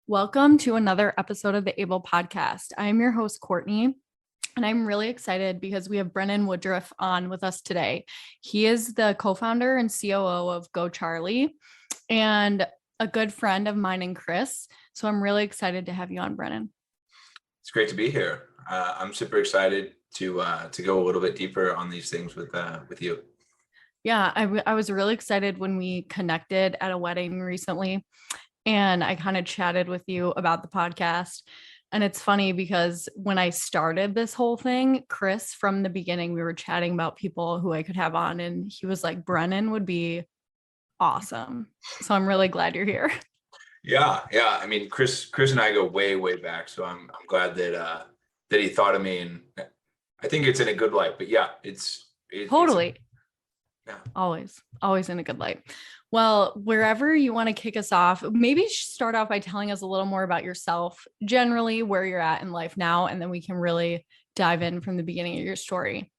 Welcome to another episode of the Able Podcast. I am your host, Courtney, and I'm really excited because we have Brennan Woodruff on with us today. He is the co-founder and COO of Go Charlie and a good friend of mine and Chris. So I'm really excited to have you on, Brennan. It's great to be here. I'm super excited to go a little bit deeper on these things with you. Yeah, I was really excited when we connected at a wedding recently. And I kind of chatted with you about the podcast. And it's funny because when I started this whole thing, Chris, from the beginning, we were chatting about people who I could have on. And he was like, Brennan would be awesome. So I'm really glad you're here. Yeah. I mean, Chris and I go way, way back. So I'm glad that he thought of me, and I think it's in a good light. But yeah, it's totally. Yeah. Always in a good light. Well, wherever you want to kick us off, maybe start off by telling us a little more about yourself, generally where you're at in life now, and then we can really dive in from the beginning of your story.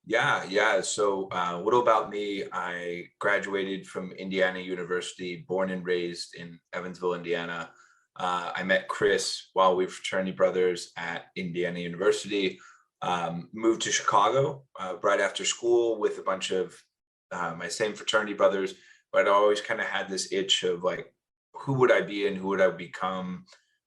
Yeah. So a little about me. I graduated from Indiana University, born and raised in Evansville, Indiana. I met Chris while we were fraternity brothers at Indiana University. Moved to Chicago right after school with a bunch of my same fraternity brothers. But I always kind of had this itch of like, who would I be and who would I become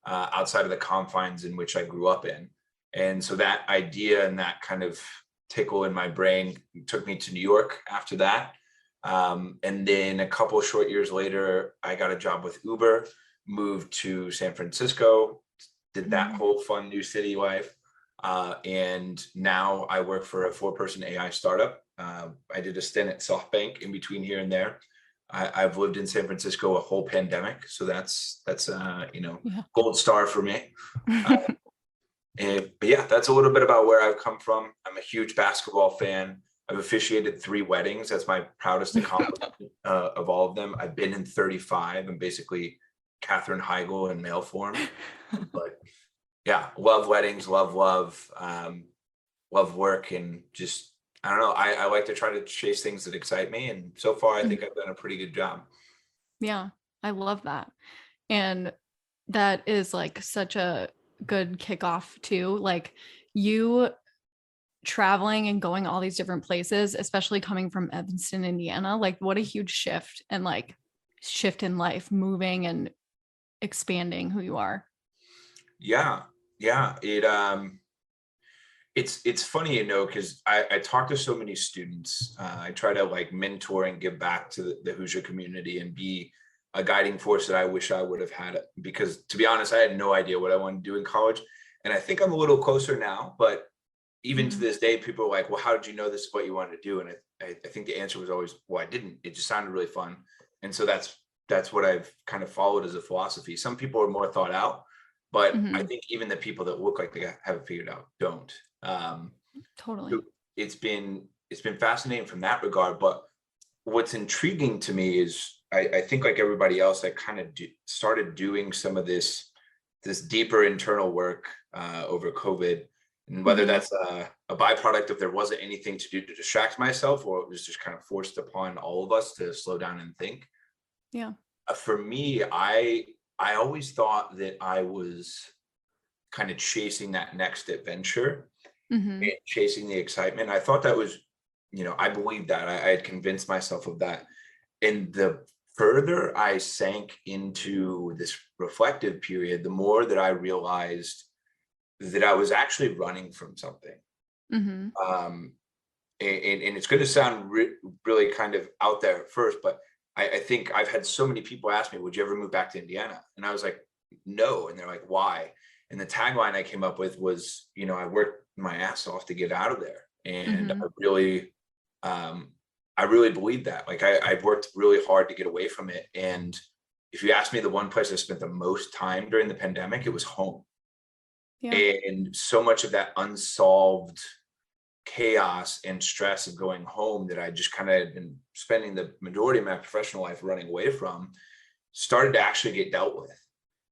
outside of the confines in which I grew up in? And so that idea and that kind of tickle in my brain took me to New York after that. And then a couple of short years later, I got a job with Uber, moved to San Francisco, did that whole fun new city life. And now I work for a 4-person AI startup. I did a stint at SoftBank in between here and there. I've lived in San Francisco a whole pandemic, so that's gold star for me. But yeah, that's a little bit about where I've come from. I'm a huge basketball fan. I've officiated 3 weddings. That's my proudest accomplishment of all of them. I've been in 35. I'm basically Katherine Heigl in male form. But yeah, love weddings, love work, and just, I don't know. I like to try to chase things that excite me. And so far, I think I've done a pretty good job. Yeah, I love that. And that is like such a good kickoff too. Like you traveling and going all these different places, especially coming from Evanston, Indiana, like what a huge shift in life, moving and expanding who you are. Yeah. It's funny, because I talk to so many students. I try to like mentor and give back to the Hoosier community and be a guiding force that I wish I would have had. Because to be honest, I had no idea what I wanted to do in college. And I think I'm a little closer now, but even to this day, people are like, well, how did you know this is what you wanted to do? And I think the answer was always, well, I didn't. It just sounded really fun. And so that's what I've kind of followed as a philosophy. Some people are more thought out, but I think even the people that look like they have it figured out don't. Totally. So it's been fascinating from that regard. But what's intriguing to me is I think like everybody else, I kind of started doing some of this deeper internal work over COVID, and whether that's a byproduct of there wasn't anything to do to distract myself, or it was just kind of forced upon all of us to slow down and think. Yeah. For me, I always thought that I was kind of chasing that next adventure, and chasing the excitement. I thought that was, I believed that. I had convinced myself of that. And the further I sank into this reflective period, the more that I realized that I was actually running from something. And it's going to sound really kind of out there at first, but I think I've had so many people ask me, would you ever move back to Indiana? And I was like, no. And they're like, why? And the tagline I came up with was, I worked my ass off to get out of there. And I really believe that. Like I worked really hard to get away from it. And if you ask me the one place I spent the most time during the pandemic, it was home. Yeah. And so much of that unsolved chaos and stress of going home that I just kind of had been spending the majority of my professional life running away from started to actually get dealt with.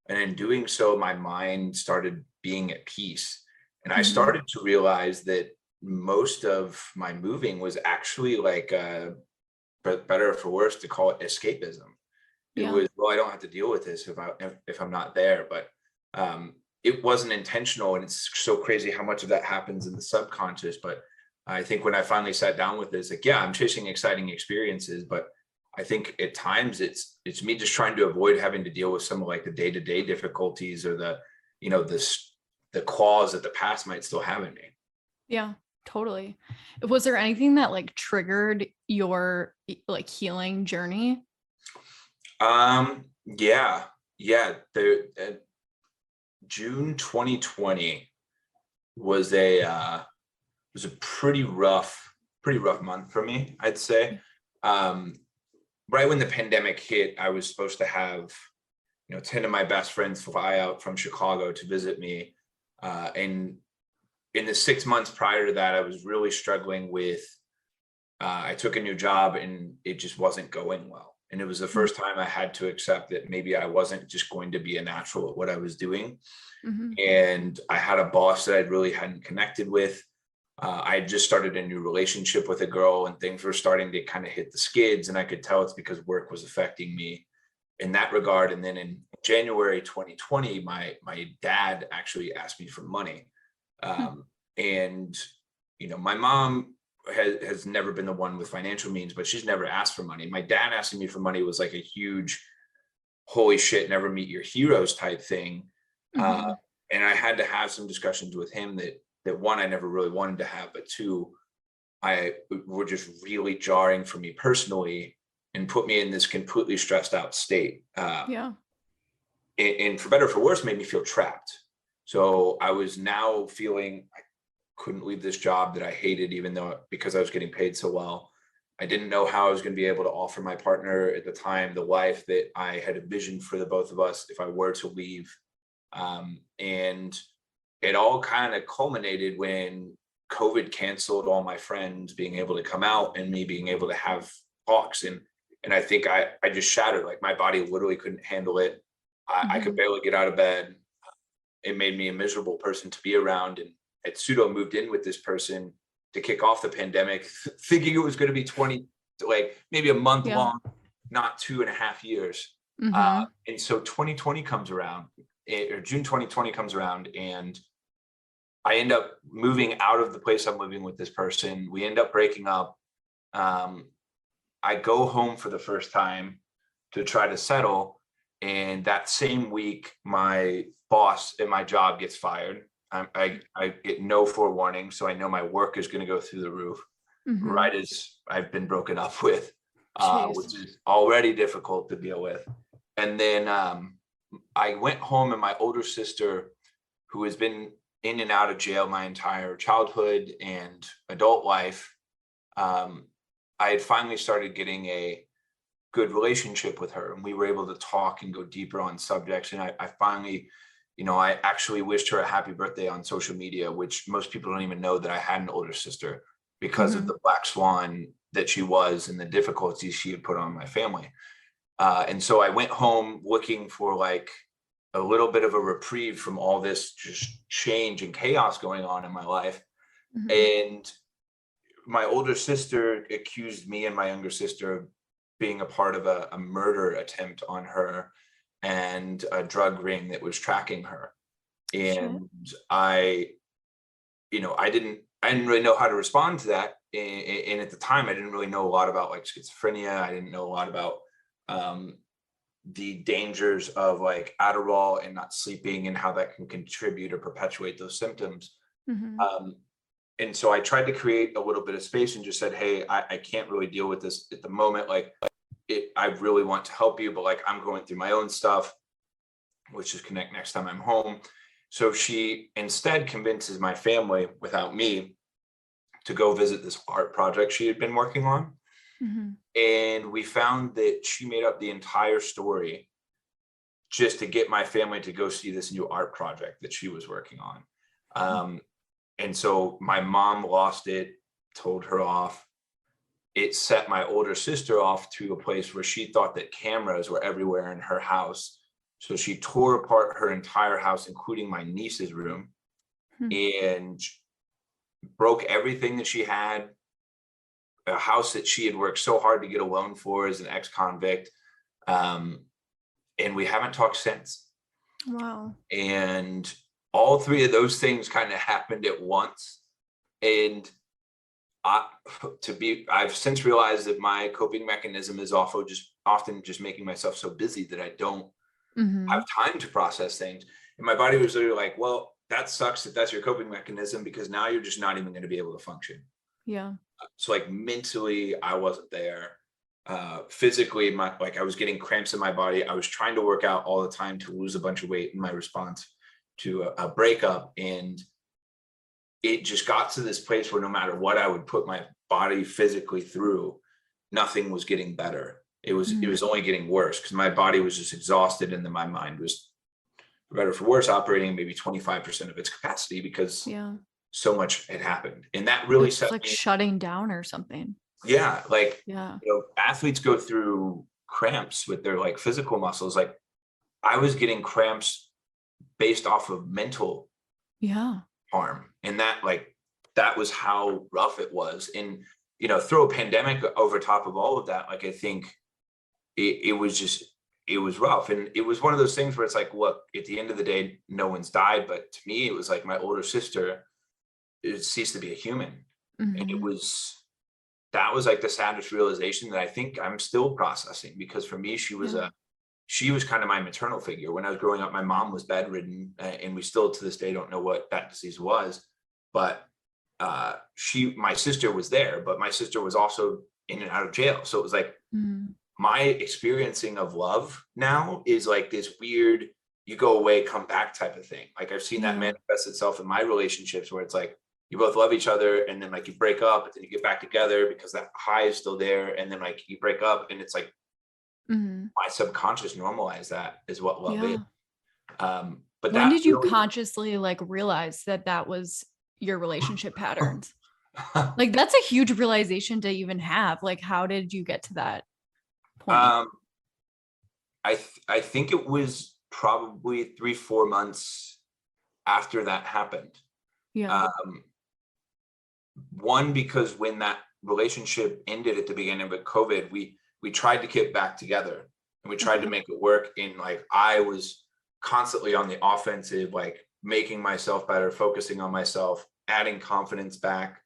And in doing so, my mind started being at peace. And I Mhm. started to realize that most of my moving was actually like, but better or for worse to call it escapism. It Yeah. was, well, I don't have to deal with this if I'm not there. But it wasn't intentional, and it's so crazy how much of that happens in the subconscious. But I think when I finally sat down with this, like, yeah, I'm chasing exciting experiences, but I think at times it's me just trying to avoid having to deal with some of like the day-to-day difficulties or the, this the claws that the past might still have in me. Yeah, totally. Was there anything that like triggered your like healing journey? Yeah, yeah. June 2020 was a pretty rough month for me, I'd say. Um, right when the pandemic hit, I was supposed to have, 10 of my best friends fly out from Chicago to visit me. And in the 6 months prior to that, I was really struggling with, I took a new job and it just wasn't going well. And it was the first time I had to accept that maybe I wasn't just going to be a natural at what I was doing. Mm-hmm. And I had a boss that I really hadn't connected with. I had just started a new relationship with a girl and things were starting to kind of hit the skids. And I could tell it's because work was affecting me in that regard. And then in January 2020, my dad actually asked me for money. And, my mom has never been the one with financial means, but she's never asked for money. My dad asking me for money was like a huge, holy shit, never meet your heroes type thing. Mm-hmm. And I had to have some discussions with him that one, I never really wanted to have, but two, I were just really jarring for me personally and put me in this completely stressed out state. Yeah. And for better or for worse, made me feel trapped. So I was now feeling I couldn't leave this job that I hated, even though because I was getting paid so well. I didn't know how I was going to be able to offer my partner at the time the life that I had envisioned for the both of us if I were to leave. And it all kind of culminated when COVID canceled all my friends being able to come out and me being able to have talks. And I think I just shattered, like my body literally couldn't handle it. I could Mm-hmm. barely get out of bed. It made me a miserable person to be around. And at pseudo moved in with this person to kick off the pandemic, thinking it was going to be 20, like maybe a month Yeah. long, not 2.5 years. Mm-hmm. And so 2020 comes around, or June 2020 comes around, and I end up moving out of the place I'm living with this person. We end up breaking up. Um, I go home for the first time to try to settle. And that same week, my boss at my job gets fired. I get no forewarning. So I know my work is going to go through the roof Mm-hmm. right as I've been broken up with, Jeez. which is already difficult to deal with. And then I went home, and my older sister, who has been in and out of jail my entire childhood and adult life, I had finally started getting a good relationship with her, and we were able to talk and go deeper on subjects. And I finally, I actually wished her a happy birthday on social media, which most people don't even know that I had an older sister because of Mm-hmm. the black swan that she was and the difficulties she had put on my family. And so I went home looking for like a little bit of a reprieve from all this just change and chaos going on in my life. Mm-hmm. And my older sister accused me and my younger sister of being a part of a murder attempt on her and a drug ring that was tracking her. Shit. And I didn't really know how to respond to that. And at the time, I didn't really know a lot about like schizophrenia. I didn't know a lot about the dangers of like Adderall and not sleeping and how that can contribute or perpetuate those symptoms. Mm-hmm. Um, and so I tried to create a little bit of space and just said, hey, I can't really deal with this at the moment. Like I really want to help you, but like I'm going through my own stuff. Let's just connect next time I'm home. So she instead convinces my family without me to go visit this art project she had been working on. Mm-hmm. And we found that she made up the entire story just to get my family to go see this new art project that she was working on. and so my mom lost it, told her off. It set my older sister off to a place where she thought that cameras were everywhere in her house. So she tore apart her entire house, including my niece's room, and broke everything that she had. A house that she had worked so hard to get a loan for as an ex-convict. And we haven't talked since. Wow. And all three of those things kind of happened at once. And I've since realized that my coping mechanism is also often just making myself so busy that I don't have time to process things. And my body was literally like, well, that sucks that that's your coping mechanism, because now you're just not even going to be able to function. Yeah. So like mentally, I wasn't there. Physically, I was getting cramps in my body. I was trying to work out all the time to lose a bunch of weight in my response to a breakup. And it just got to this place where no matter what I would put my body physically through, nothing was getting better. It was only getting worse, because my body was just exhausted, and then my mind was, for better or for worse, operating maybe 25% of its capacity, because so much had happened. And that really it's like shutting down or something. Yeah. Like, athletes go through cramps with their like physical muscles. Like, I was getting cramps based off of mental harm. And that was how rough it was. And, throw a pandemic over top of all of that. Like, I think it was rough. And it was one of those things where it's like, look, at the end of the day, no one's died. But to me, it was like my older sister, it ceased to be a human. And that was like the saddest realization that I think I'm still processing, because for me, she was kind of my maternal figure. When I was growing up, my mom was bedridden, and we still to this day don't know what that disease was. But my sister was there, but my sister was also in and out of jail. So it was like my experiencing of love now is like this weird, you go away, come back type of thing. Like, I've seen that manifest itself in my relationships, where it's like, you both love each other, and then like you break up, but then you get back together because that high is still there. And then like you break up, and it's like my subconscious normalized that is what love is. But when did you consciously like realize that was your relationship patterns? Like, that's a huge realization to even have. Like, how did you get to that point? I think it was probably 3-4 months after that happened. One, because when that relationship ended at the beginning of COVID, we tried to get back together, and we tried to make it work. And like, I was constantly on the offensive, like making myself better, focusing on myself, adding confidence back,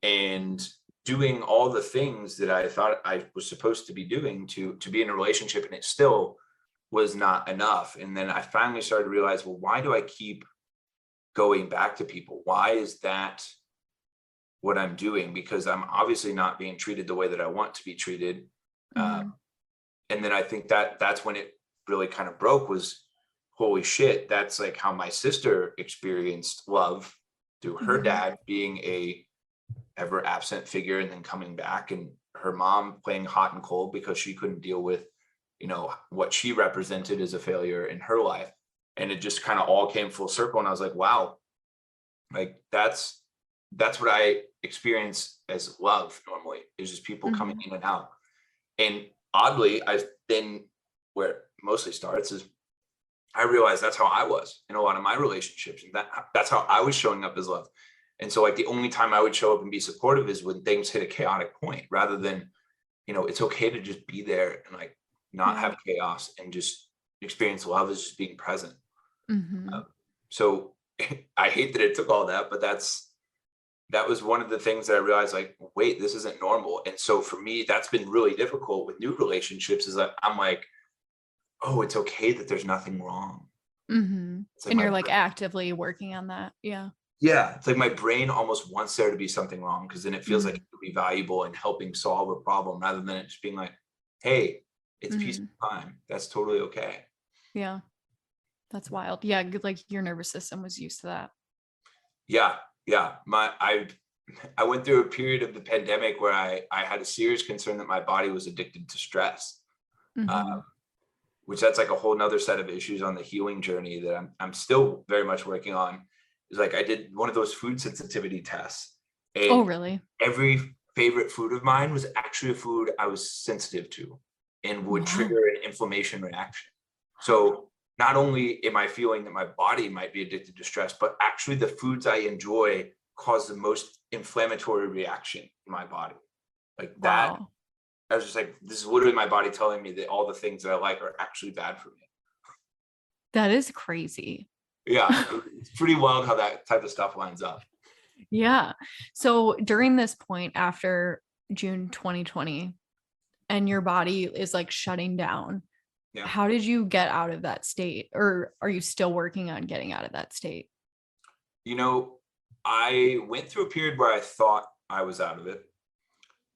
and doing all the things that I thought I was supposed to be doing to be in a relationship. And it still was not enough. And then I finally started to realize, well, why do I keep going back to people? Why is that what I'm doing? Because I'm obviously not being treated the way that I want to be treated. And then I think that's when it really kind of broke, was, holy shit, that's like how my sister experienced love, through her dad being a ever absent figure, and then coming back, and her mom playing hot and cold because she couldn't deal with, what she represented as a failure in her life. And it just kind of all came full circle. And I was like, wow, like that's what I experience as love normally, is just people coming in and out. And oddly, where it mostly starts is, I realized that's how I was in a lot of my relationships, and that's how I was showing up as love. And so like, the only time I would show up and be supportive is when things hit a chaotic point, rather than, it's okay to just be there and like not have chaos, and just experience love as just being present. So I hate that it took all that, but that was one of the things that I realized, like, wait, this isn't normal. And so for me, that's been really difficult with new relationships, is that I'm like, oh, it's okay that there's nothing wrong. Like, and you're like actively working on that. It's like my brain almost wants there to be something wrong, because then it feels like it would be valuable in helping solve a problem, rather than it just being like, hey, it's peaceful time. That's totally okay. Yeah. That's wild. Like, your nervous system was used to that. I went through a period of the pandemic where I had a serious concern that my body was addicted to stress, which that's like a whole nother set of issues on the healing journey that I'm still very much working on. is like I did one of those food sensitivity tests, Oh, and really? every favorite food of mine was actually a food I was sensitive to and would Wow. trigger an inflammation reaction. So not only am I feeling that my body might be addicted to stress, but actually the foods I enjoy cause the most inflammatory reaction in my body. Like that, Wow. I was just like, this is literally my body telling me that all the things that I like are actually bad for me. That is crazy. Yeah, it's pretty wild how that type of stuff lines up. Yeah. So during this point after June 2020 and your body is like shutting down, Yeah. how did you get out of that state? Or are you still working on getting out of that state? You know, I went through a period where I thought I was out of it.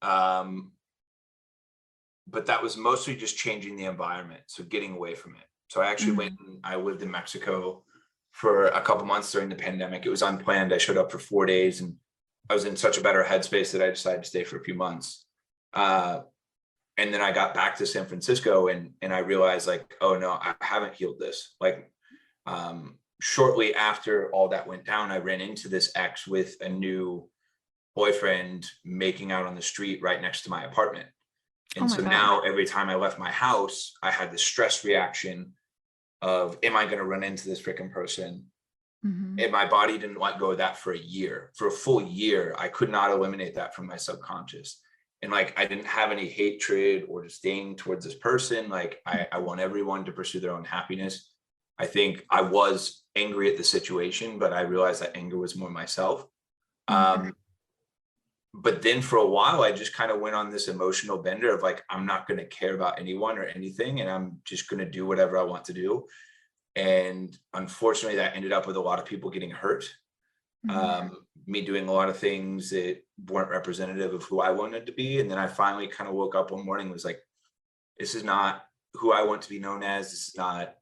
Um, but that was mostly just changing the environment, so getting away from it. So I actually went Mhm. and I lived in Mexico for a couple months during the pandemic. It was unplanned. I showed up for 4 days and I was in such a better headspace that I decided to stay for a few months. Uh, and then I got back to San Francisco and I realized like, oh no, I haven't healed this. Like shortly after all that went down, I ran into this ex with a new boyfriend making out on the street right next to my apartment. Oh And my so God. now every time I left my house, I had the stress reaction of, am I going to run into this freaking person? Mhm. And my body didn't let go of that for a year. For a full year, I could not eliminate that from my subconscious. And like, I didn't have any hatred or disdain towards this person. Like, I want everyone to pursue their own happiness. I think I was angry at the situation, but I realized that anger was more myself. Mhm. Um, but then for a while, I just kind of went on this emotional bender of like, I'm not going to care about anyone or anything. And I'm just going to do whatever I want to do. And unfortunately, that ended up with a lot of people getting hurt. Mhm. Me doing a lot of things that weren't representative of who I wanted to be. And then I finally kind of woke up one morning and was like, this is not who I want to be known as. This is not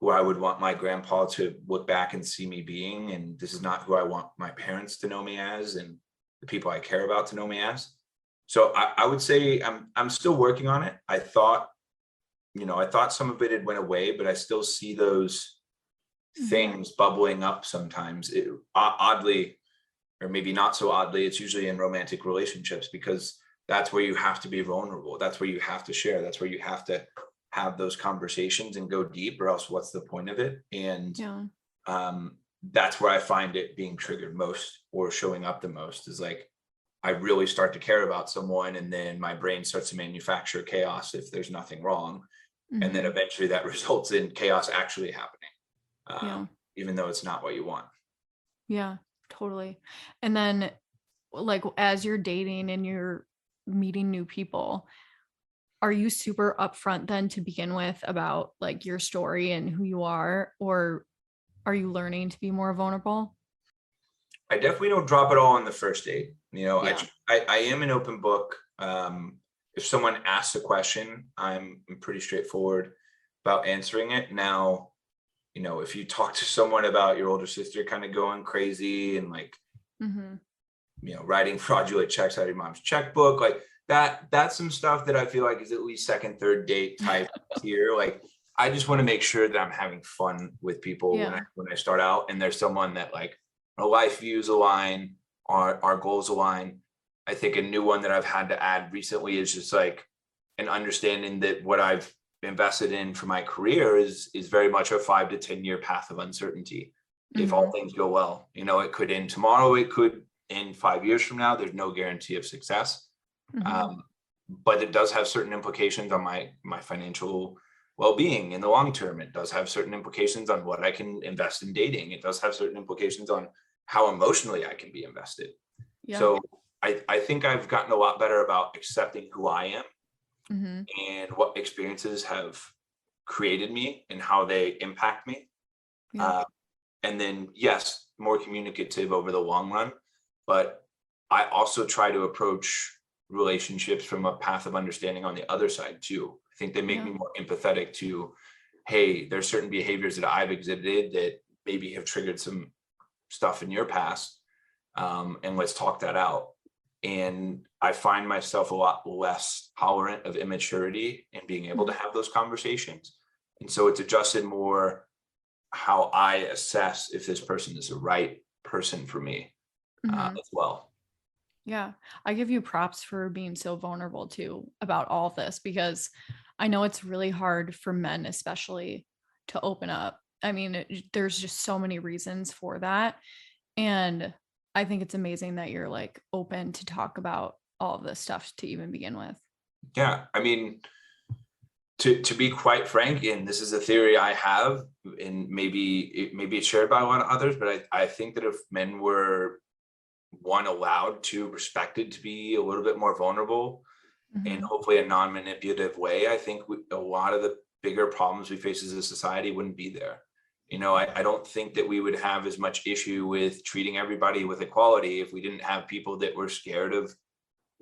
who I would want my grandpa to look back and see me being. And this is not who I want my parents to know me as and the people I care about to know me as. So I would say I'm still working on it. I thought some of it had went away, but I still see those Mhm. things bubbling up sometimes. Oddly, or maybe not so oddly, it's usually in romantic relationships because that's where you have to be vulnerable. That's where you have to share. That's where you have to have those conversations and go deep, or else what's the point of it? And Yeah. that's where I find it being triggered most or showing up the most is like I really start to care about someone, and then my brain starts to manufacture chaos if there's nothing wrong. And then Mhm. eventually that results in chaos actually happening, Yeah. even though it's not what you want. Yeah. Totally. And then like as you're dating and you're meeting new people, are you super upfront then to begin with about like your story and who you are, or are you learning to be more vulnerable? I definitely don't drop it all on the first date. Yeah. I am an open book. If someone asks a question, I'm pretty straightforward about answering it. Now, if you talk to someone about your older sister kind of going crazy and like, Mhm. writing fraudulent checks out of your mom's checkbook, like that's some stuff that I feel like is at least second, third date type here. Like, I just want to make sure that I'm having fun with people when I Yeah. when I start out, and there's someone that like our life views align, our goals align. I think a new one that I've had to add recently is just like an understanding that what I've invested in for my career is very much a 5 to 10 year path of uncertainty. If all Mhm. things go well, it could end tomorrow, it could end 5 years from now. There's no guarantee of success. Mhm. Um, but it does have certain implications on my financial well-being in the long term. It does have certain implications on what I can invest in dating. It does have certain implications on how emotionally I can be invested. Yeah. So I think I've gotten a lot better about accepting who I am Mhm. and what experiences have created me and how they impact me. Yeah. Uh, and then, yes, more communicative over the long run. But I also try to approach relationships from a path of understanding on the other side too. I think they make Yeah. me more empathetic to, hey, there's certain behaviors that I've exhibited that maybe have triggered some stuff in your past, and let's talk that out. And I find myself a lot less tolerant of immaturity and being able to Mhm. have those conversations. And so it's adjusted more how I assess if this person is the right person for me Mhm. as well. Yeah. I give you props for being so vulnerable too about all this, because I know it's really hard for men, especially, to open up. I mean, there's just so many reasons for that. And I think it's amazing that you're like open to talk about all of this stuff to even begin with. Yeah, I mean, to be quite frank, and this is a theory I have, and maybe it's shared by a lot of others, but I think that if men were one allowed to respected to be a little bit more vulnerable in Mhm. hopefully a non-manipulative way, I think a lot of the bigger problems we face as a society wouldn't be there. I don't think that we would have as much issue with treating everybody with equality if we didn't have people that were scared of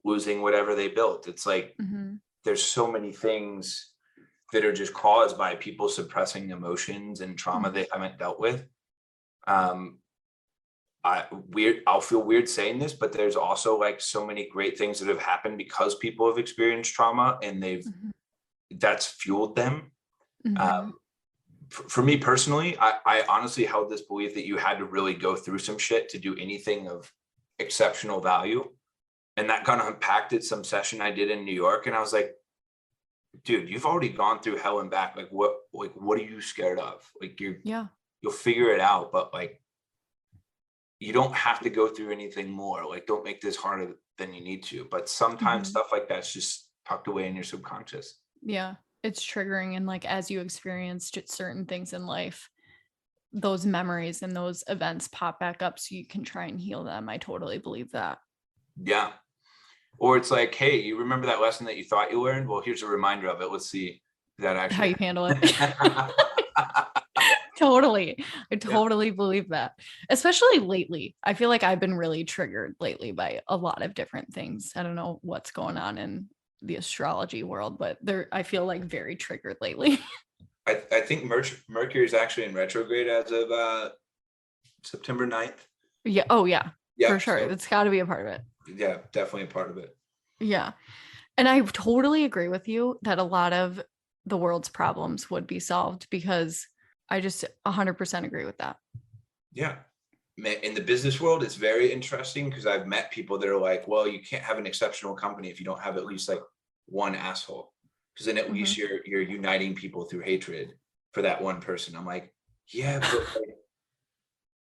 losing whatever they built. It's like Mhm. there's so many things that are just caused by people suppressing emotions and trauma Mhm. they haven't dealt with. Um, I'll feel weird saying this, but there's also like so many great things that have happened because people have experienced trauma and Mhm. that's fueled them. Um, Mhm. for me personally, I honestly held this belief that you had to really go through some shit to do anything of exceptional value. And that kind of impacted some session I did in New York. And I was like, dude, you've already gone through hell and back. What are you scared of? Like Yeah. you'll figure it out, but like you don't have to go through anything more. Like, don't make this harder than you need to. But sometimes Mhm. stuff like that's just tucked away in your subconscious. Yeah. It's triggering. And like, as you experienced certain things in life, those memories and those events pop back up so you can try and heal them. I totally believe that. Yeah. Or it's like, hey, you remember that lesson that you thought you learned? Well, here's a reminder of it. Let's see if that How actually. you handle it. Totally. I Yeah. totally believe that. Especially lately. I feel like I've been really triggered lately by a lot of different things. I don't know what's going on in the astrology world, but I feel like very triggered lately. I think Mercury is actually in retrograde as of September 9th. Yeah. Oh, yeah. For Yep. sure. So That's got to be a part of it. yeah, definitely a part of it. Yeah. And I totally agree with you that a lot of the world's problems would be solved, because I just 100% agree with that. Yeah. In the business world, it's very interesting because I've met people that are like, well, you can't have an exceptional company if you don't have at least like one asshole. Because then at least Mhm. you're uniting people through hatred for that one person. I'm like, yeah,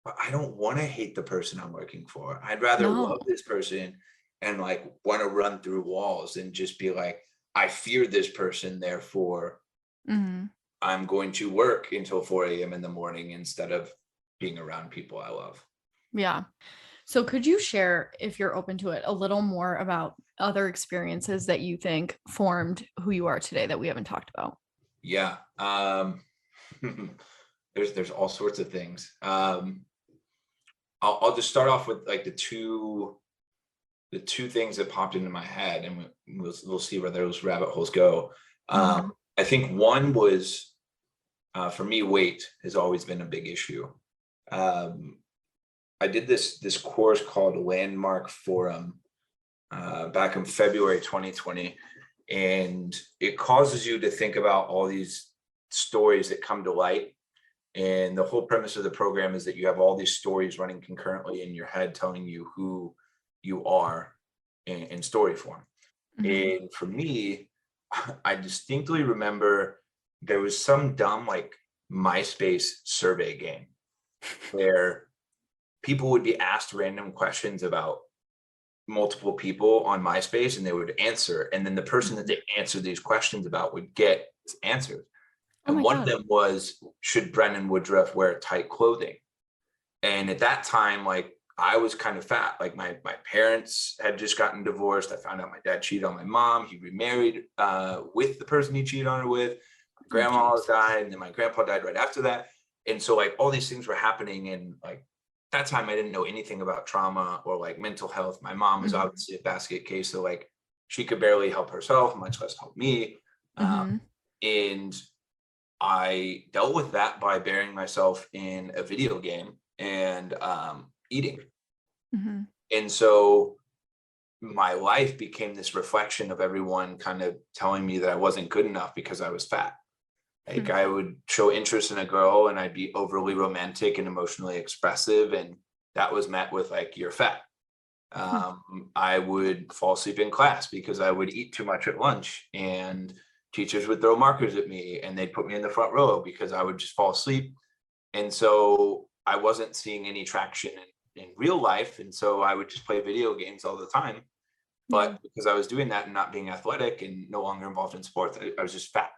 but I don't want to hate the person I'm working for. I'd rather No. love this person and like want to run through walls and just be like, I fear this person, therefore Mhm. I'm going to work until 4 a.m. in the morning instead of being around people I love. Yeah. So could you share, if you're open to it, a little more about other experiences that you think formed who you are today that we haven't talked about? Yeah. There's all sorts of things. I'll just start off with like the two things that popped into my head, and we'll see where those rabbit holes go. Mhm. I think one was for me, weight has always been a big issue. Um, I did this course called Landmark Forum back in February 2020, and it causes you to think about all these stories that come to light. And the whole premise of the program is that you have all these stories running concurrently in your head telling you who you are in story form. Mhm. And for me, I distinctly remember there was some dumb like MySpace survey game where people would be asked random questions about multiple people on MySpace and they would answer. And then the person that Mhm. they answered these questions about would get answers. Oh And my one of God. them was, should Brennan Woodruff wear tight clothing? And at that time, like I was kind of fat. Like my parents had just gotten divorced. I found out my dad cheated on my mom. He remarried with the person he cheated on her with. My Oh, grandma geez. died, and then my grandpa died right after that. And so like all these things were happening, and like that time I didn't know anything about trauma or like mental health. My mom was Mhm. obviously a basket case, so like she could barely help herself, much less help me. Mhm. And I dealt with that by burying myself in a video game and eating. Mhm. And so my life became this reflection of everyone kind of telling me that I wasn't good enough because I was fat. Like Mhm. I would show interest in a girl and I'd be overly romantic and emotionally expressive. And that was met with like, you're fat. Hmm. I would fall asleep in class because I would eat too much at lunch, and teachers would throw markers at me and they'd put me in the front row because I would just fall asleep. And so I wasn't seeing any traction in real life. And so I would just play video games all the time. Yeah. But because I was doing that and not being athletic and no longer involved in sports, I was just fat.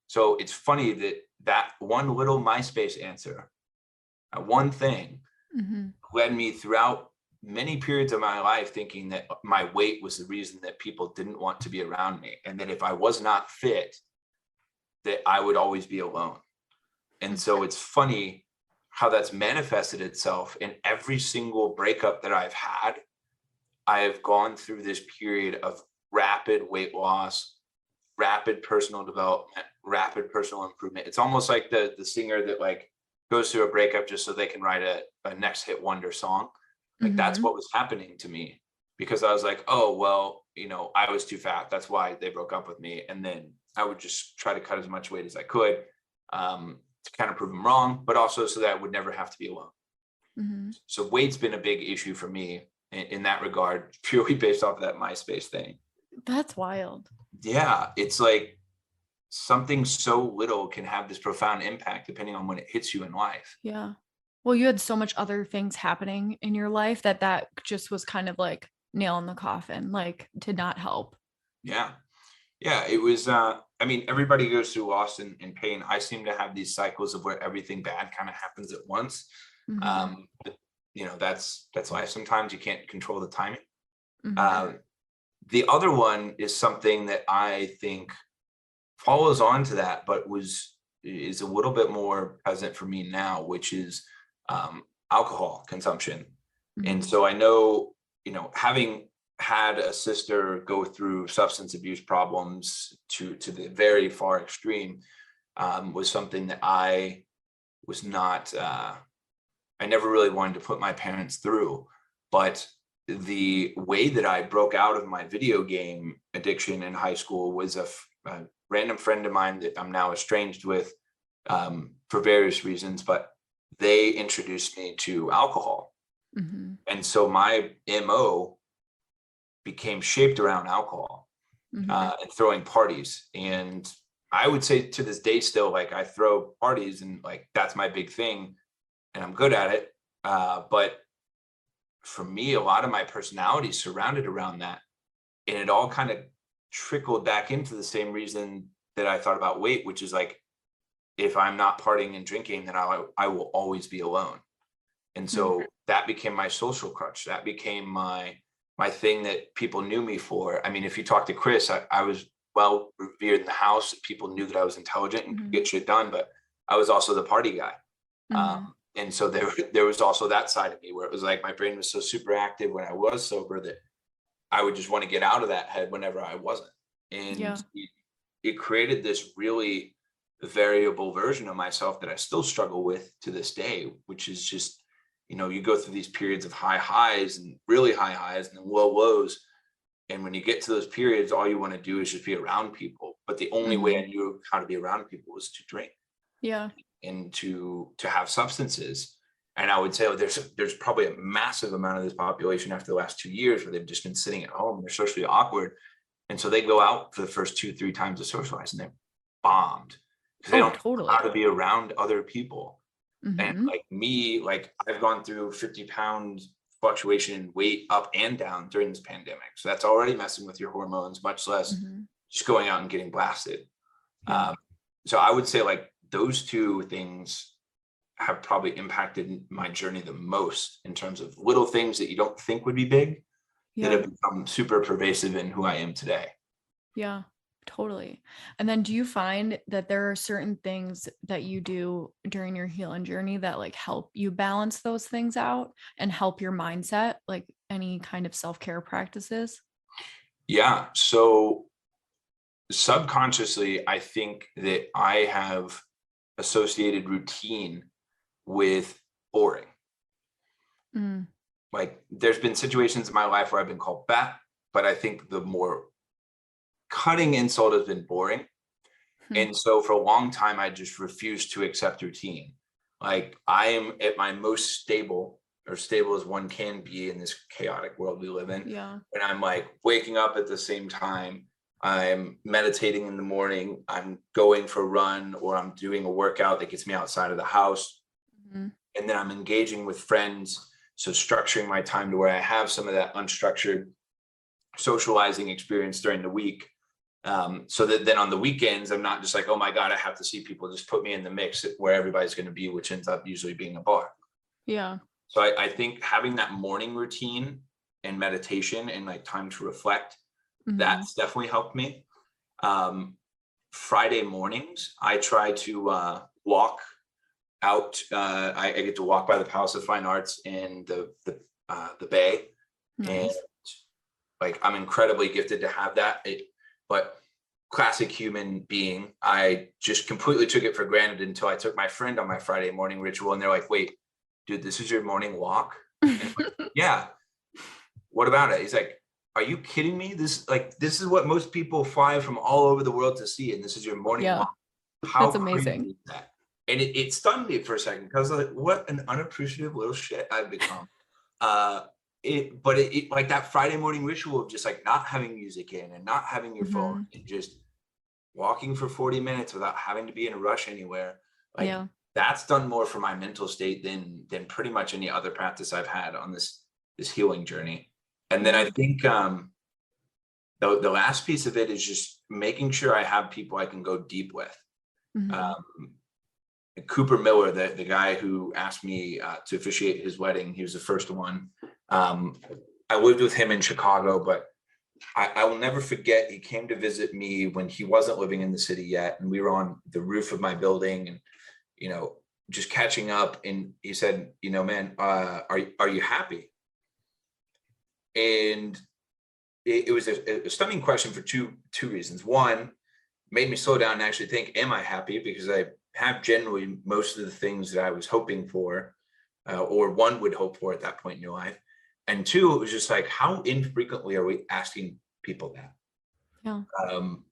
So it's funny that that one little MySpace answer, one thing, Hmm. led me throughout many periods of my life thinking that my weight was the reason that people didn't want to be around me, and that if I was not fit, that I would always be alone. And so it's funny how that's manifested itself in every single breakup that I've had. I have gone through this period of rapid weight loss, rapid personal development, rapid personal improvement. It's almost like the singer that like goes through a breakup just so they can write a next hit wonder song. Like that's Hmm. what was happening to me, because I was like, oh, well, I was too fat. That's why they broke up with me. And then I would just try to cut as much weight as I could, to kind of prove them wrong, but also so that I would never have to be alone. Hmm. So weight's been a big issue for me in that regard, purely based off of that MySpace thing. That's wild. Yeah, it's like something so little can have this profound impact depending on when it hits you in life. Yeah. Well, you had so much other things happening in your life that just was kind of like nail in the coffin, like to not help. Yeah. Yeah. It was, I mean, everybody goes through loss and pain. I seem to have these cycles of where everything bad kind of happens at once. Hmm. But, that's life. Sometimes you can't control the timing. Hmm. Um, the other one is something that I think follows on to that, but is a little bit more present for me now, which is alcohol consumption. And Hmm. so I know, having had a sister go through substance abuse problems to the very far extreme, was something that I was not. I never really wanted to put my parents through, but the way that I broke out of my video game addiction in high school was a random friend of mine that I'm now estranged with, for various reasons, but they introduced me to alcohol. Hmm. And so my MO became shaped around alcohol, Hmm. and throwing parties. And I would say to this day still, like I throw parties and like that's my big thing and I'm good at it. But for me, a lot of my personality surrounded around that. And it all kind of trickled back into the same reason that I thought about weight, which is like, if I'm not partying and drinking, then I will always be alone. And so that became my social crutch. That became my thing that people knew me for. I mean, if you talk to Chris, I was well revered in the house. People knew that I was intelligent and could Hmm. get shit done, but I was also the party guy. Hmm. And so there was also that side of me where it was like my brain was so super active when I was sober that I would just want to get out of that head whenever I wasn't. And Yeah. it created this really variable version of myself that I still struggle with to this day, which is just, you go through these periods of high highs and really high highs and then low lows. And when you get to those periods, all you want to do is just be around people. But the only way Hmm. I knew how to be around people was to drink Yeah. and to have substances. And I would say, oh, there's probably a massive amount of this population after the last 2 years where they've just been sitting at home, they're socially awkward. And so they go out for the first 2, 3 times to socialize and they're bombed because they Oh, don't know how totally. to be around other people. And Hmm. like me, like I've gone through 50 pound fluctuation in weight up and down during this pandemic. So that's already messing with your hormones, much less Hmm. just going out and getting blasted. Yeah. Um, so I would say like those two things have probably impacted my journey the most in terms of little things that you don't think would be big that Yeah. have become super pervasive in who I am today. Yeah, totally. And then do you find that there are certain things that you do during your healing journey that like help you balance those things out and help your mindset, like any kind of self-care practices? Yeah. So subconsciously, I think that I have associated routine with boring. Mm. Like there's been situations in my life where I've been called fat, but I think the more cutting insult has been boring. Hmm. And so for a long time, I just refused to accept routine. Like I am at my most stable or stable as one can be in this chaotic world we live in. Yeah. And I'm like waking up at the same time. I'm meditating in the morning. I'm going for a run, or I'm doing a workout that gets me outside of the house. Mhm. And then I'm engaging with friends. So structuring my time to where I have some of that unstructured socializing experience during the week. So that then on the weekends, I'm not just like, oh my God, I have to see people, just put me in the mix where everybody's going to be, which ends up usually being a bar. Yeah. So I think having that morning routine and meditation and like time to reflect, Mhm. that's definitely helped me. Friday mornings, I try to walk out. I get to walk by the Palace of Fine Arts in the Bay, and Nice. like I'm incredibly gifted to have that. But classic human being, I just completely took it for granted until I took my friend on my Friday morning ritual, and they're like, "Wait, dude, this is your morning walk?" And I'm like, yeah. What about it? He's like, "Are you kidding me? This is what most people fly from all over the world to see, and this is your morning Yeah. walk. How That's crazy amazing. is that?" And it stunned me for a second because I was like, what an unappreciative little shit I've become. But like that Friday morning ritual of just like not having music in and not having your phone Mhm. and just walking for 40 minutes without having to be in a rush anywhere. Like Yeah. that's done more for my mental state than pretty much any other practice I've had on this healing journey. And then Yeah. I think the last piece of it is just making sure I have people I can go deep with. Mhm. Um, Cooper Miller, the guy who asked me to officiate his wedding, he was the first one. I lived with him in Chicago, but I will never forget, he came to visit me when he wasn't living in the city yet. And we were on the roof of my building and, just catching up. And he said, man, are you happy? And it was a stunning question for two reasons. One, made me slow down and actually think, am I happy? Because I have generally most of the things that I was hoping for, or one would hope for at that point in your life. And two, it was just like, how infrequently are we asking people that? Yeah. Um,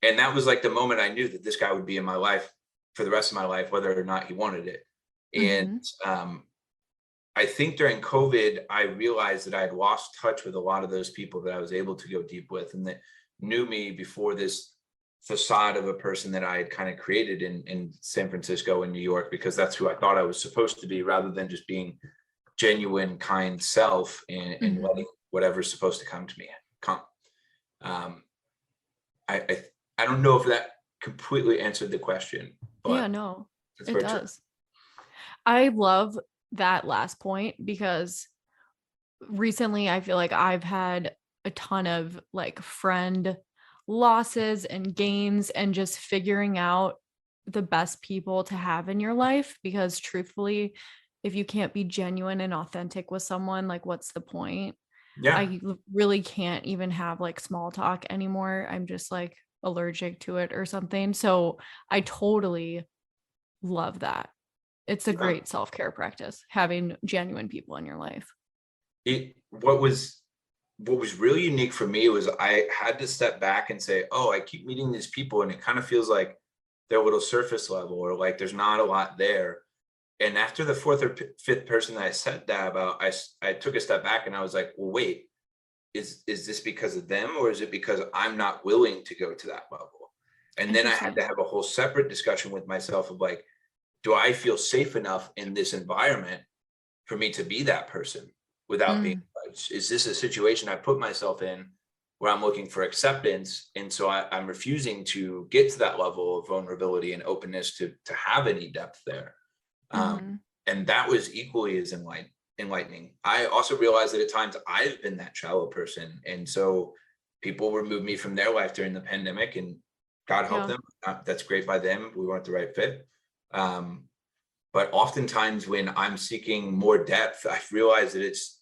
and that was like the moment I knew that this guy would be in my life for the rest of my life, whether or not he wanted it. And Mhm. I think during COVID, I realized that I had lost touch with a lot of those people that I was able to go deep with and that knew me before this facade of a person that I had kind of created in San Francisco and New York, because that's who I thought I was supposed to be, rather than just being genuine, kind self and letting Mhm. whatever's supposed to come to me come. Um, I I don't know if that completely answered the question, Yeah, but no, it's it very true. does. I love that last point because recently I feel like I've had a ton of like friend losses and gains and just figuring out the best people to have in your life, because truthfully, if you can't be genuine and authentic with someone, like what's the point? Yeah. Really can't even have like small talk anymore. I'm just like allergic to it or something. So I totally love that. It's a Yeah. great self-care practice, having genuine people in your life. What was really unique for me was I had to step back and say, oh, I keep meeting these people and it kind of feels like they're a little surface level, or like there's not a lot there. And after the fourth or fifth person that I said that about, I took a step back and I was like, well, wait, is this because of them, or is it because I'm not willing to go to that level? And then I had to Interesting. have a whole separate discussion with myself of like, do I feel safe enough in this environment for me to be that person without being Mm, judged? Is this a situation I put myself in where I'm looking for acceptance, and so I'm refusing to get to that level of vulnerability and openness to have any depth there? um, mhm. and that was equally as enlightening. I also realized that at times I've been that shallow person, and so people removed me from their life during the pandemic, and God help Yeah. them. That's great by them. We weren't the right fit. Um, but oftentimes when I'm seeking more depth, I've realized that it's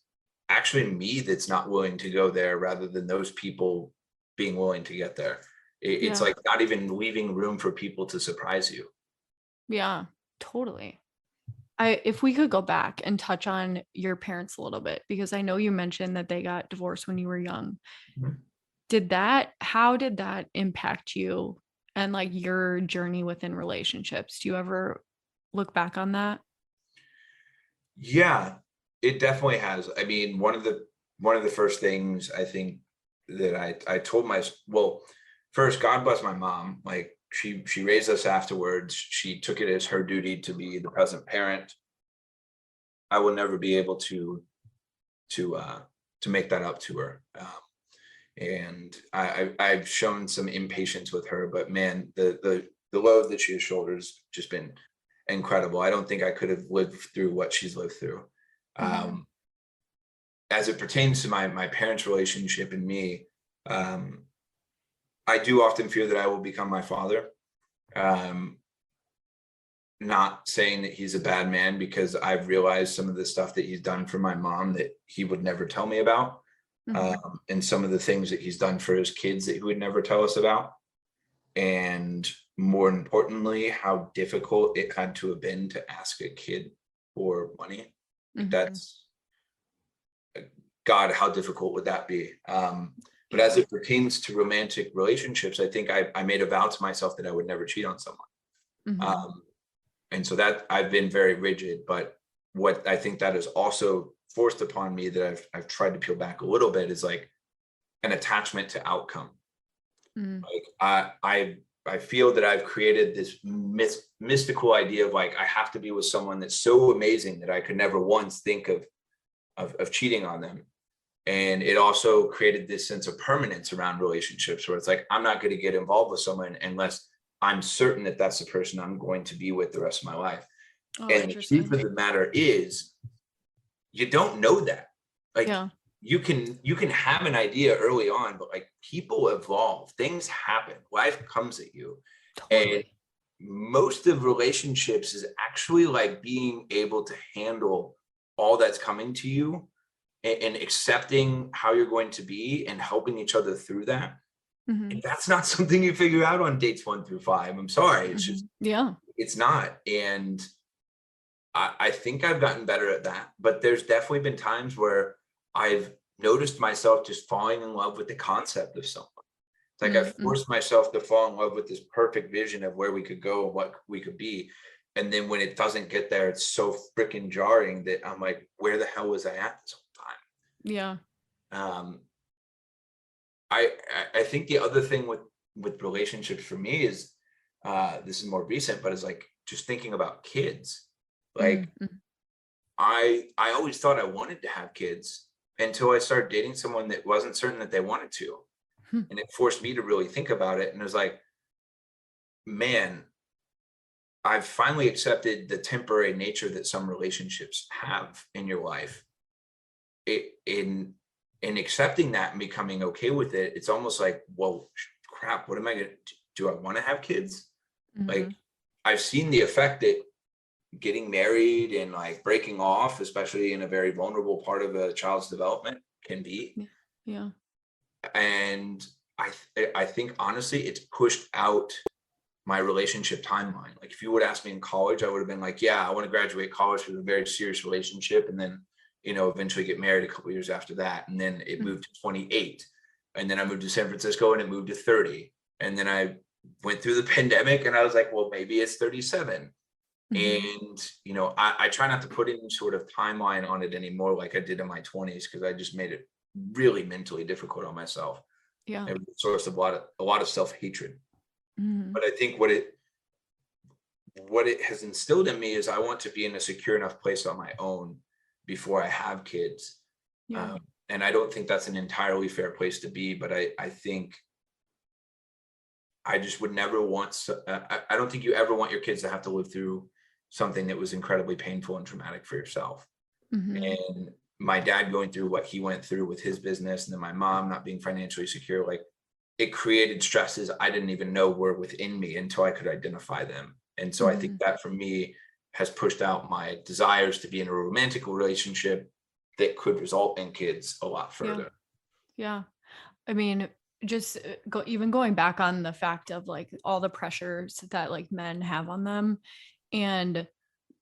actually me that's not willing to go there, rather than those people being willing to get there. It's Yeah. like not even leaving room for people to surprise you. Yeah. Totally. If we could go back and touch on your parents a little bit, because I know you mentioned that they got divorced when you were young. How did that impact you and like your journey within relationships? Do you ever look back on that? Yeah. It definitely has. I mean, one of the first things I think that I told well, first, God bless my mom. Like she raised us afterwards. She took it as her duty to be the present parent. I will never be able to uh to make that up to her. And I've shown some impatience with her, but man, the load that she has shouldered has just been incredible. I don't think I could have lived through what she's lived through. Mm-hmm. Um, as it pertains to my parents' relationship and me, um, I do often fear that I will become my father. Um, Not saying that he's a bad man, because I've realized some of the stuff that he's done for my mom that he would never tell me about, Mm-hmm. and some of the things that he's done for his kids that he would never tell us about. And more importantly, how difficult it had to have been to ask a kid for money. Like Mm-hmm. that's God, how difficult would that be? But as Yeah. it pertains to romantic relationships, I think I made a vow to myself that I would never cheat on someone. Mm-hmm. Um, and so that I've been very rigid, but what I think that has also forced upon me that I've tried to peel back a little bit is like an attachment to outcome. Mm-hmm. Like I feel that I've created this mystical idea of like I have to be with someone that's so amazing that I could never once think of cheating on them. And it also created this sense of permanence around relationships where it's like I'm not going to get involved with someone unless I'm certain that that's the person I'm going to be with the rest of my life. Oh, And the truth interesting. of the matter is, you don't know that. Like Yeah, you can have an idea early on, but like people evolve, things happen, life comes at you. And totally. most of relationships is actually like being able to handle all that's coming to you, and accepting how you're going to be and helping each other through that. Mm-hmm. And that's not something you figure out on dates 1 through 5. I'm sorry. It's Mm-hmm. just, Yeah. it's not. And I think I've gotten better at that, but there's definitely been times where I've noticed myself just falling in love with the concept of someone. It's like I Mm-hmm. forced myself to fall in love with this perfect vision of where we could go and what we could be. And then when it doesn't get there, it's so freaking jarring that I'm like, where the hell was I at this whole Yeah. time? I think the other thing with relationships for me is, this is more recent, but it's like just thinking about kids. Like Mm-hmm. I always thought I wanted to have kids until I started dating someone that wasn't certain that they wanted to. And it forced me to really think about it. And it was like, man, I've finally accepted the temporary nature that some relationships have in your life. In accepting that and becoming okay with it, it's almost like, well, crap, what am I gonna do? I want to have kids? Mm-hmm. Like I've seen the effect that getting married and like breaking off, especially in a very vulnerable part of a child's development, can be. Yeah. Yeah. And I think honestly, it's pushed out my relationship timeline. Like if you would ask me in college, I would have been like, yeah, I want to graduate college with a very serious relationship, and then eventually get married a couple years after that. And then it moved to 28, and then I moved to San Francisco, and it moved to 30, and then I went through the pandemic, and I was like, well, maybe it's 37. Mm-hmm. And I try not to put any sort of timeline on it anymore like I did in my 20s, because I just made it really mentally difficult on myself. Yeah. It was a source of a lot of self-hatred. Mm-hmm. But I think what it has instilled in me is I want to be in a secure enough place on my own before I have kids. Yeah. And I don't think that's an entirely fair place to be, but I think I just would never want, I don't think you ever want your kids to have to live through something that was incredibly painful and traumatic for yourself. Mm-hmm. And my dad going through what he went through with his business, and then my mom not being financially secure, like it created stresses I didn't even know were within me until I could identify them. And so I think Mm-hmm. that for me has pushed out my desires to be in a romantic relationship that could result in kids a lot Yeah. further. Yeah. I mean, just even going back on the fact of like all the pressures that like men have on them, and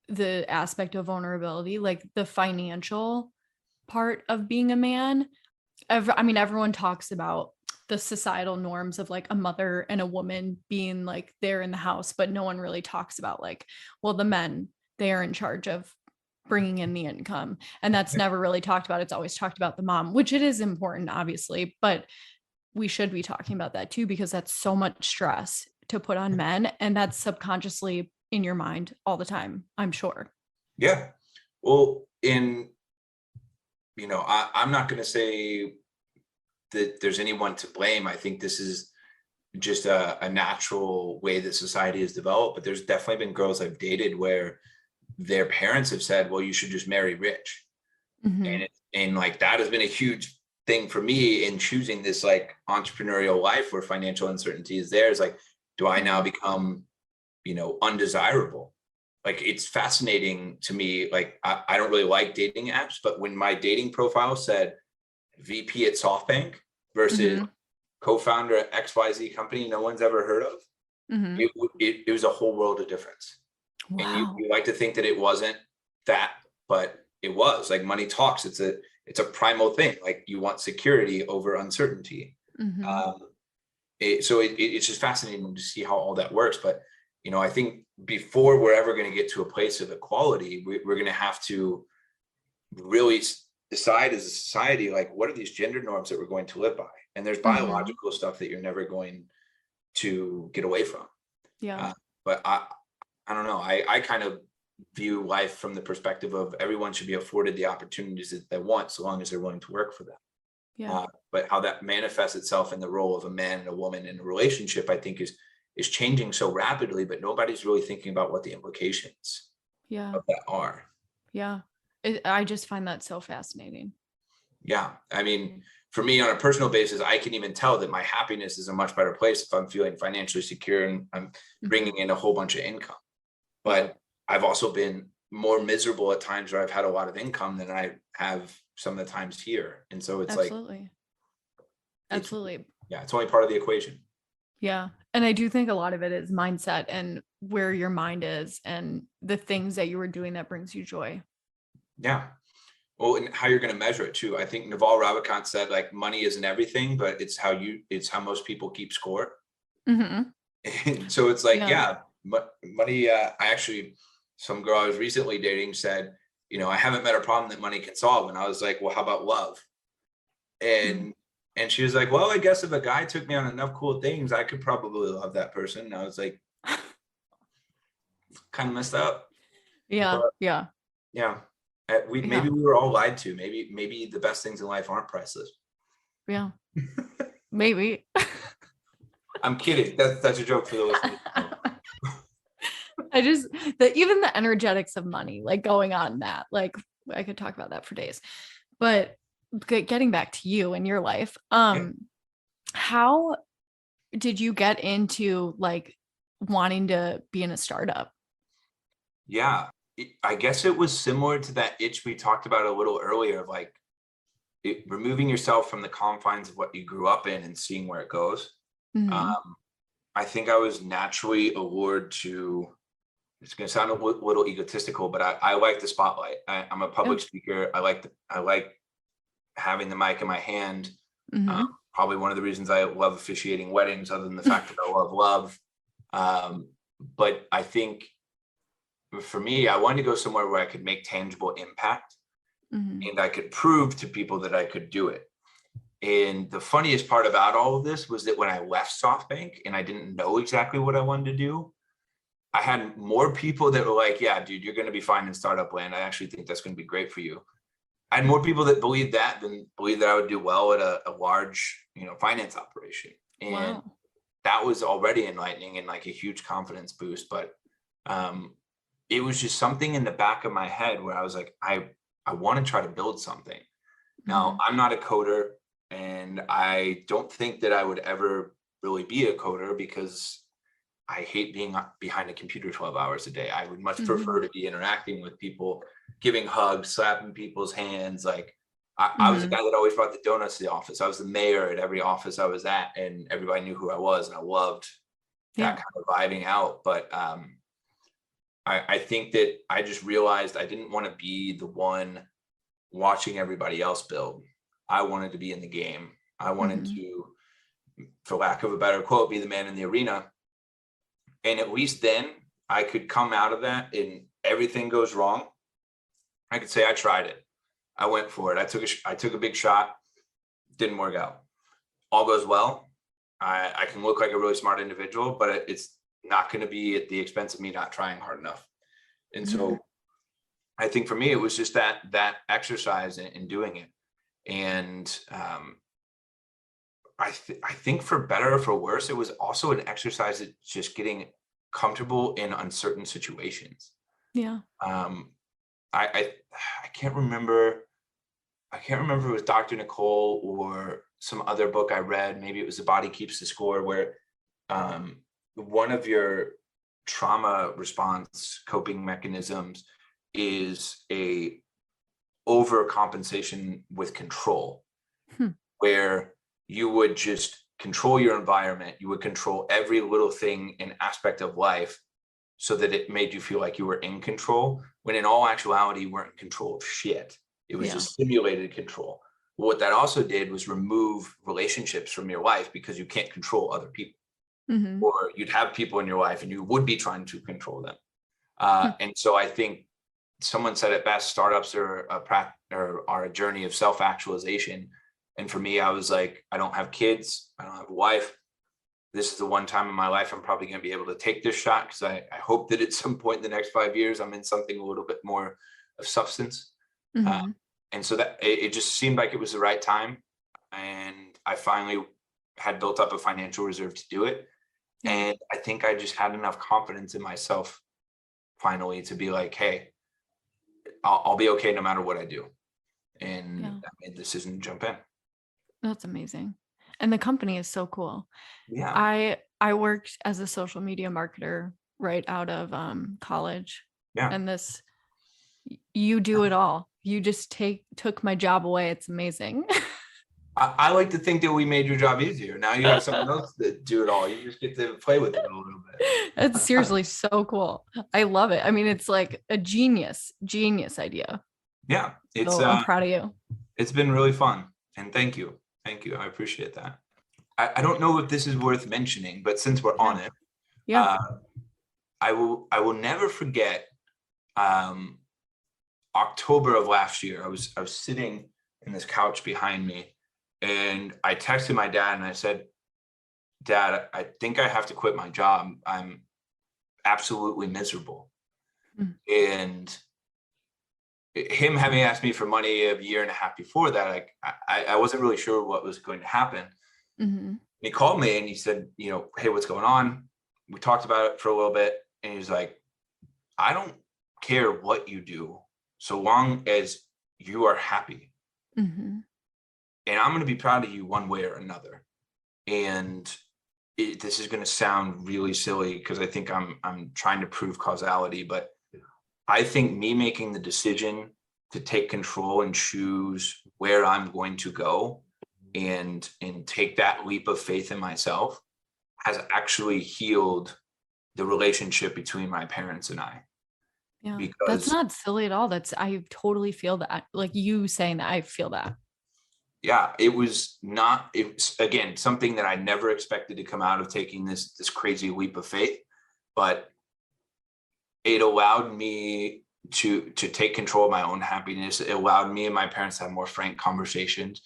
the aspect of vulnerability, like the financial part of being a man. I mean, everyone talks about the societal norms of like a mother and a woman being like there in the house, but no one really talks about like, well, the men, they are in charge of bringing in the income. And that's never really talked about. It's always talked about the mom, which it is important, obviously, but we should be talking about that too, because that's so much stress to put on men. And that's subconsciously in your mind all the time, I'm sure. Yeah. Well, I'm not going to say that there's anyone to blame. I think this is just a natural way that society has developed, but there's definitely been girls I've dated where their parents have said, well, you should just marry rich. Mm-hmm. And like, that has been a huge thing for me in choosing this like entrepreneurial life where financial uncertainty is there. Is like, do I now become, undesirable? Like, it's fascinating to me. Like, I don't really like dating apps, but when my dating profile said VP at SoftBank versus co-founder at XYZ company no one's ever heard of, it was a whole world of difference. Wow. And you like to think that it wasn't that, but it was. Like, money talks. It's a primal thing. Like, you want security over uncertainty. It's just fascinating to see how all that works. But I think before we're ever going to get to a place of equality, we're going to have to really decide as a society, like, what are these gender norms that we're going to live by? And there's biological stuff that you're never going to get away from. Yeah. But I don't know. I kind of view life from the perspective of everyone should be afforded the opportunities that they want, so long as they're willing to work for them. Yeah. But how that manifests itself in the role of a man and a woman in a relationship, I think is changing so rapidly, but nobody's really thinking about what the implications of that are. Yeah. I just find that so fascinating. Yeah. I mean, for me, on a personal basis, I can even tell that my happiness is a much better place if I'm feeling financially secure and I'm bringing in a whole bunch of income. But I've also been more miserable at times where I've had a lot of income than I have some of the times here. And so it's Absolutely. it's only part of the equation. Yeah. And I do think a lot of it is mindset and where your mind is and the things that you were doing that brings you joy. Yeah. Well, and how you're going to measure it too. I think Naval Ravikant said, like, money isn't everything, but it's how most people keep score. And so it's like, money, some girl I was recently dating said, I haven't met a problem that money can solve. And I was like, well, how about love? And she was like, well, I guess if a guy took me on enough cool things, I could probably love that person. And I was like, kind of messed up. Yeah. But, yeah. Maybe we were all lied to. Maybe the best things in life aren't priceless. Yeah. Maybe. I'm kidding. That's a joke for the listeners. Even the energetics of money, like going on that, like I could talk about that for days, but getting back to you and your life, how did you get into like wanting to be in a startup? Yeah, I guess it was similar to that itch we talked about a little earlier of like removing yourself from the confines of what you grew up in and seeing where it goes. I think I was naturally allured to, it's going to sound a little egotistical, but I like the spotlight. I'm a public speaker. I like having the mic in my hand. Probably one of the reasons I love officiating weddings, other than the fact that I love love. But I think for me, I wanted to go somewhere where I could make tangible impact and I could prove to people that I could do it. And the funniest part about all of this was that when I left SoftBank and I didn't know exactly what I wanted to do, I had more people that were like, yeah, dude, you're going to be fine in startup land. I actually think that's going to be great for you. I had more people that believed that than believed that I would do well at a large, finance operation. And that was already enlightening and like a huge confidence boost. But it was just something in the back of my head where I was like, I want to try to build something. Now, I'm not a coder, and I don't think that I would ever really be a coder because I hate being behind a computer 12 hours a day. I would much prefer to be interacting with people, giving hugs, slapping people's hands. Like I was the guy that always brought the donuts to the office. I was the mayor at every office I was at, and everybody knew who I was, and I loved that kind of vibing out. But I think that I just realized I didn't want to be the one watching everybody else build. I wanted to be in the game. I wanted to, for lack of a better quote, be the man in the arena. And at least then I could come out of that and everything goes wrong. I could say I tried it. I went for it. I took a big shot. Didn't work out. All goes well. I can look like a really smart individual, but it's not going to be at the expense of me not trying hard enough. And so I think for me, it was just that exercise in doing it. And I think for better or for worse, it was also an exercise at just getting comfortable in uncertain situations. Yeah. I can't remember. I can't remember if it was Dr. Nicole or some other book I read. Maybe it was The Body Keeps the Score, where one of your trauma response coping mechanisms is a overcompensation with control, where you would just control your environment. You would control every little thing and aspect of life so that it made you feel like you were in control, when in all actuality, you weren't in control of shit. It was just simulated control. What that also did was remove relationships from your life, because you can't control other people. Or you'd have people in your life and you would be trying to control them. And so I think someone said it best: startups are a journey of self-actualization. And for me, I was like, I don't have kids, I don't have a wife. This is the one time in my life I'm probably going to be able to take this shot, because I hope that at some point in the next 5 years, I'm in something a little bit more of substance. And so that it just seemed like it was the right time. And I finally had built up a financial reserve to do it. And I think I just had enough confidence in myself finally to be like, hey, I'll be okay no matter what I do. And I made the decision to jump in. That's amazing. And the company is so cool. Yeah. I worked as a social media marketer right out of college. Yeah. And you do it all. You just took my job away. It's amazing. I like to think that we made your job easier. Now you have someone else that do it all. You just get to play with it a little bit. It's seriously so cool. I love it. I mean, it's like a genius idea. Yeah. I'm proud of you. It's been really fun. And thank you. Thank you. I appreciate that. I don't know if this is worth mentioning, but since we're on it, I will never forget October of last year. I was sitting in this couch behind me, and I texted my dad and I said, Dad, I think I have to quit my job. I'm absolutely miserable. And him having asked me for money a year and a half before that, I wasn't really sure what was going to happen. He called me and he said, hey, what's going on? We talked about it for a little bit. And he's like, I don't care what you do, so long as you are happy. And I'm going to be proud of you one way or another. And this is going to sound really silly, because I think I'm trying to prove causality, but I think me making the decision to take control and choose where I'm going to go and take that leap of faith in myself has actually healed the relationship between my parents and I. Yeah, because that's not silly at all. I totally feel that. Like you saying that, I feel that. Yeah, it was again, something that I never expected to come out of taking this crazy leap of faith, but it allowed me to take control of my own happiness. It allowed me and my parents to have more frank conversations.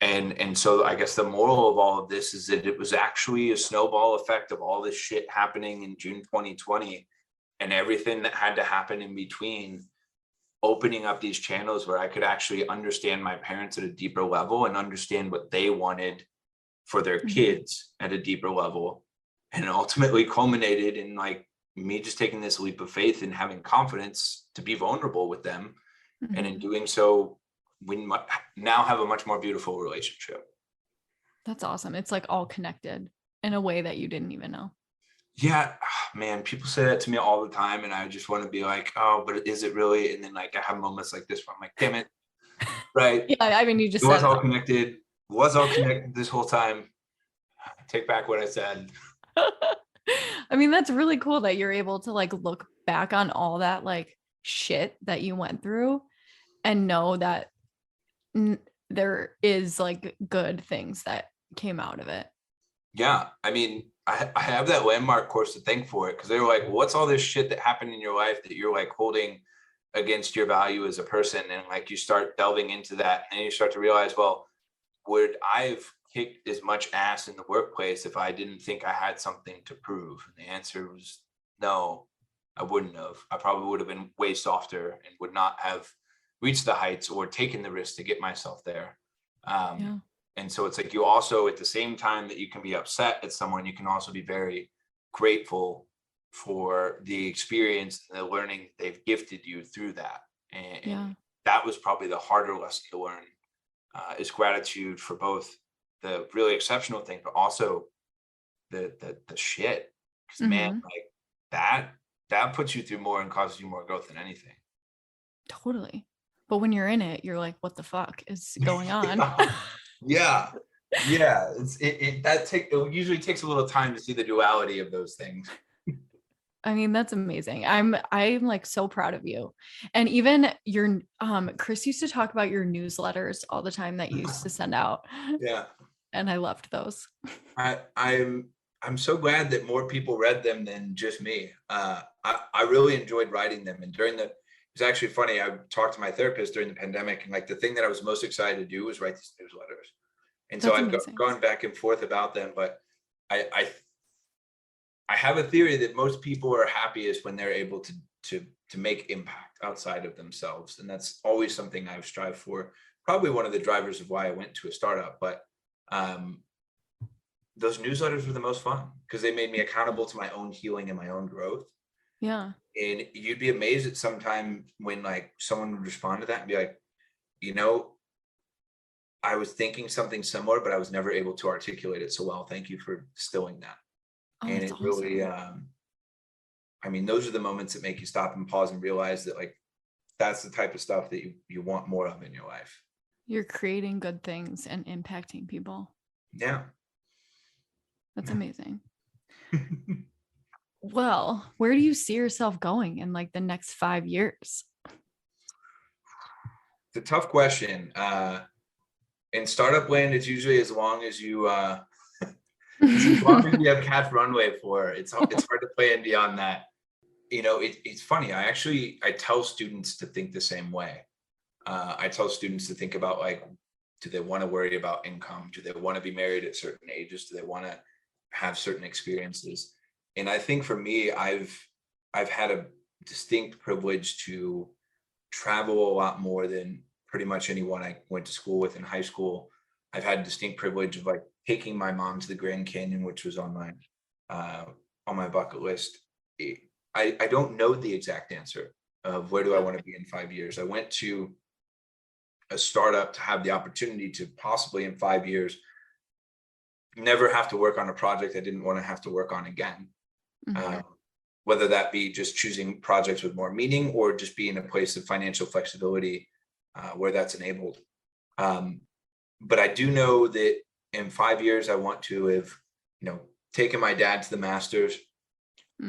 And so I guess the moral of all of this is that it was actually a snowball effect of all this shit happening in June 2020 and everything that had to happen in between, opening up these channels where I could actually understand my parents at a deeper level and understand what they wanted for their kids at a deeper level. And it ultimately culminated in like me just taking this leap of faith and having confidence to be vulnerable with them. And in doing so, we now have a much more beautiful relationship. That's awesome. It's like all connected in a way that you didn't even know. Yeah, man, people say that to me all the time, and I just want to be like, oh, but is it really? And then like I have moments like this where I'm like, damn it, right? Yeah, I mean, you just it was said all connected. It was all connected this whole time. Take back what I said. I mean, that's really cool that you're able to like look back on all that like shit that you went through and know that there is like good things that came out of it. Yeah, I mean, I have that landmark course to thank for it, because they were like, what's all this shit that happened in your life that you're like holding against your value as a person. And like you start delving into that and you start to realize, well, would I have kicked as much ass in the workplace if I didn't think I had something to prove? And the answer was no, I wouldn't have. I probably would have been way softer and would not have reached the heights or taken the risk to get myself there. Yeah. And so it's like you also, at the same time that you can be upset at someone, you can also be very grateful for the experience and the learning they've gifted you through that. And that was probably the harder lesson to learn, is gratitude for both the really exceptional thing, but also the shit. Because man, like that puts you through more and causes you more growth than anything. Totally. But when you're in it, you're like, what the fuck is going on? Yeah. It usually takes a little time to see the duality of those things. I mean, that's amazing. I'm like so proud of you. And even your Chris used to talk about your newsletters all the time that you used to send out. Yeah. And I loved those. I'm so glad that more people read them than just me. I really enjoyed writing them. And it was actually funny. I talked to my therapist during the pandemic, and like the thing that I was most excited to do was write these newsletters. And so I've gone back and forth about them, but I have a theory that most people are happiest when they're able to make impact outside of themselves. And that's always something I've strived for. Probably one of the drivers of why I went to a startup, but those newsletters were the most fun because they made me accountable to my own healing and my own growth. Yeah. And you'd be amazed at sometime when like someone would respond to that and be like, I was thinking something similar, but I was never able to articulate it so well. Thank you for distilling that. Oh, And that's it really, awesome. those are the moments that make you stop and pause and realize that like, that's the type of stuff that you want more of in your life. You're creating good things and impacting people. Yeah. That's amazing. Well, where do you see yourself going in like the next 5 years? It's a tough question. In startup land, it's usually as long as you as long as you have cash runway for. It's hard to plan beyond that. It's funny. I tell students to think the same way. I tell students to think about like, do they want to worry about income? Do they want to be married at certain ages? Do they want to have certain experiences? And I think for me, I've had a distinct privilege to travel a lot more than pretty much anyone I went to school with in high school. I've had a distinct privilege of like taking my mom to the Grand Canyon, which was on my bucket list. I don't know the exact answer of where do I want to be in 5 years. I went to a startup to have the opportunity to possibly in 5 years never have to work on a project I didn't want to have to work on again. Whether that be just choosing projects with more meaning or just be in a place of financial flexibility where that's enabled. But I do know that in 5 years, I want to have, taken my dad to the Masters.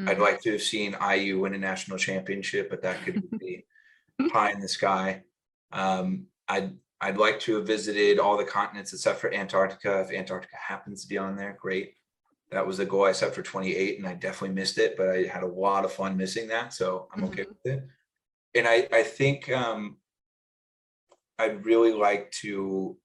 I'd like to have seen IU win a national championship, but that could be pie in the sky. I'd like to have visited all the continents except for Antarctica. If Antarctica happens to be on there, great. That was the goal I set for 28, and I definitely missed it, but I had a lot of fun missing that, so I'm okay with it. And I think I'd really like to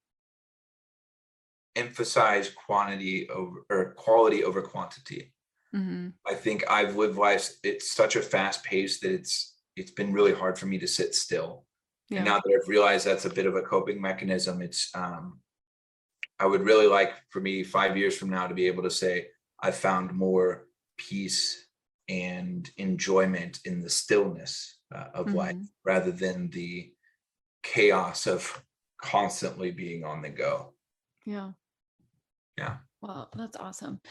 emphasize quality over quantity. I think I've lived life at such a fast pace that it's been really hard for me to sit still. Yeah. And now that I've realized that's a bit of a coping mechanism, it's I would really like for me 5 years from now to be able to say I've found more peace and enjoyment in the stillness of life rather than the chaos of constantly being on the go. Yeah. Yeah. Well, that's awesome.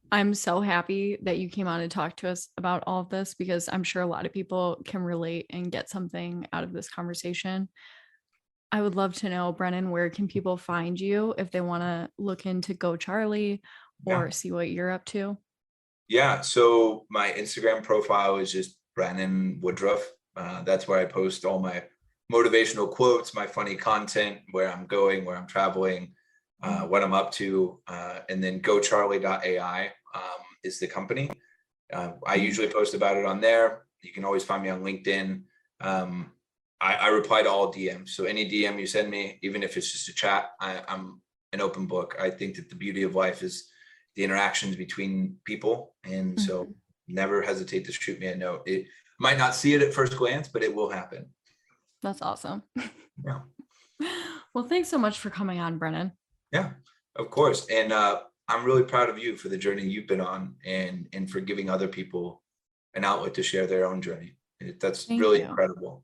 I'm so happy that you came on and talked to us about all of this because I'm sure a lot of people can relate and get something out of this conversation. I would love to know, Brennan, where can people find you if they want to look into Go Charlie or see what you're up to? Yeah. So my Instagram profile is just Brennan Woodruff. That's where I post all my motivational quotes, my funny content, where I'm going, where I'm traveling, what I'm up to. And then gocharlie.ai is the company. I usually post about it on there. You can always find me on LinkedIn. I reply to all DMs. So any DM you send me, even if it's just a chat, I'm an open book. I think that the beauty of life is the interactions between people. And so Mhm. never hesitate to shoot me a note. It might not see it at first glance, but it will happen. That's awesome. Yeah. Well, thanks so much for coming on, Brennan. Yeah, of course. And I'm really proud of you for the journey you've been on, and for giving other people an outlet to share their own journey. That's Thank really you. incredible.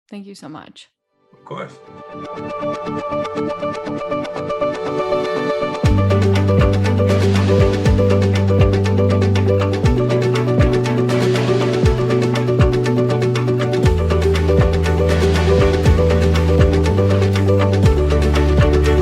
Thank you so much. Of course.